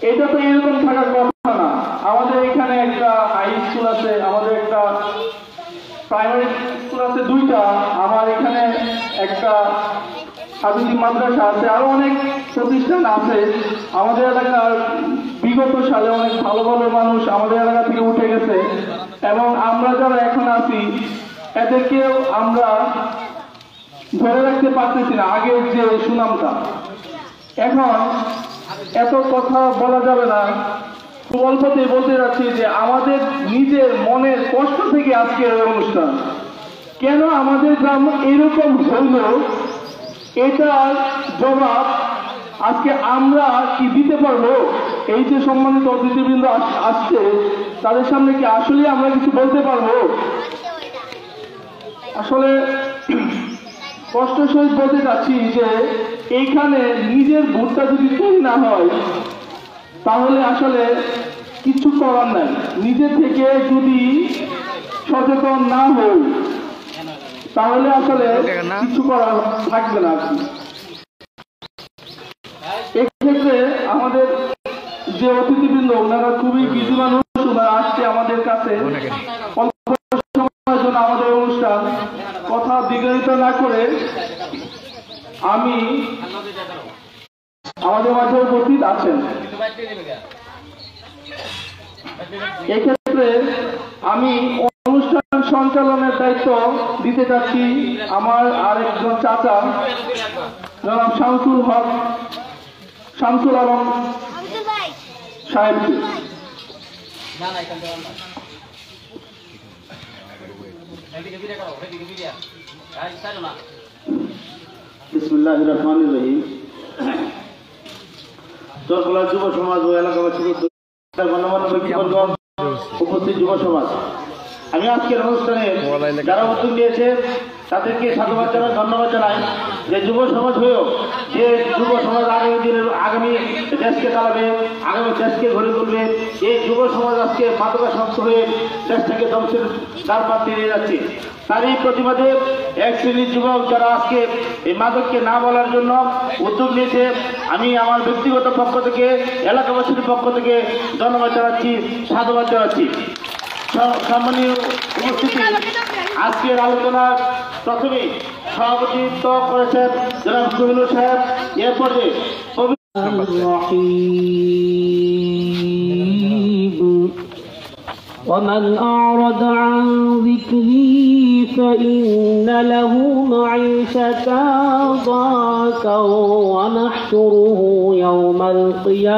এটা তো এরকম থাকার কথা না। আমাদের এখানে একটা হাই স্কুল আছে, আমাদের একটা প্রাইমারি স্কুল আছে দুইটা, আমার এখানে একটা হাফিজি মাদ্রাসা আছে, আরো অনেক প্রতিষ্ঠান আছে। আমাদের এলাকার বিগত সালে অনেক ভালো ভালো মানুষ আমাদের এলাকা থেকে উঠে গেছে, এবং আমরা যারা এখন আছি এদেরকেও আমরা ধরে রাখতে পারতেছি না আগের যে সুনামটা। এখন এত কথা বলা যাবে না, অল্পতেই বলতে যাচ্ছি যে আমাদের নিজের মনের কষ্ট থেকে আজকের অনুষ্ঠান। কেন আমাদের গ্রাম এরকম হইল, এটার জবাব আজকে আমরা কি দিতে পারবো? এই যে সম্মানিত অতিথিবৃন্দ আসছে, তাদের সামনে কি আসলে আমরা কিছু বলতে পারবো? আসলে কষ্ট সহিত বলতে চাচ্ছি যে এইখানে নিজের ভোটটা যদি তৈরি না হয় তাহলে আসলে কিছু করার নাই। নিজে থেকে যদি সচেতন না হই তাহলে আসলে কিছু করার থাকবে না। এক্ষেত্রে আমাদের যে অতিথিবৃন্দ ওনারা খুবই বিজি মানুষ, ওনারা আসছে আমাদের কাছে অল্প সময়ের জন্য আমাদের অনুষ্ঠান। কথা দীর্ঘায়িত না করে আমি আমাদের মাঝে উপস্থিত আছেন, এক্ষেত্রে আমি অনুষ্ঠান সঞ্চালনের দায়িত্ব দিতে চাচ্ছি আমার আরেকজন চাচা জনাব শামসুল আলম সাহেবকে। বিসমিল্লাহির রহমানির রহিম। চরকলা যুব সমাজ ও এলাকাবাসী গণ্যমান্য ব্যক্তিবর্গ, উপস্থিত যুব সমাজ, আমি আজকের অনুষ্ঠানে যারা উদ্যোগ নিয়েছে তাদেরকে সাধুবাদ জানাই, ধন্যবাদ জানাই। যে যুব সমাজ হয়েও যে যুব সমাজ আগামী দেশকে চালাবে, আগামী দেশকে গড়ে তুলবে, এই যুব সমাজ আজকে মাদকাসক্ত হয়ে দেশটাকে ধ্বংসের দ্বার প্রান্তে নিয়ে যাচ্ছে। তারই প্রতিবাদে এক শ্রেণীর যুবক যারা আজকে এই মাদককে না বলার জন্য উদ্যোগ নিয়েছে, আমি আমার ব্যক্তিগত পক্ষ থেকে, এলাকাবাসীর পক্ষ থেকে ধন্যবাদ জানাচ্ছি, সাধুবাদ জানাচ্ছি। সম্মানীয় উপস্থিতি, আজকের আলোচনার প্রথমে সভাপতিত্ব করেছেন জনাব কবিনুর সাহেব। এরপরে ومن أعرض عن ذكري فإن له معيشة ضنكا ونحشره يوم القيامة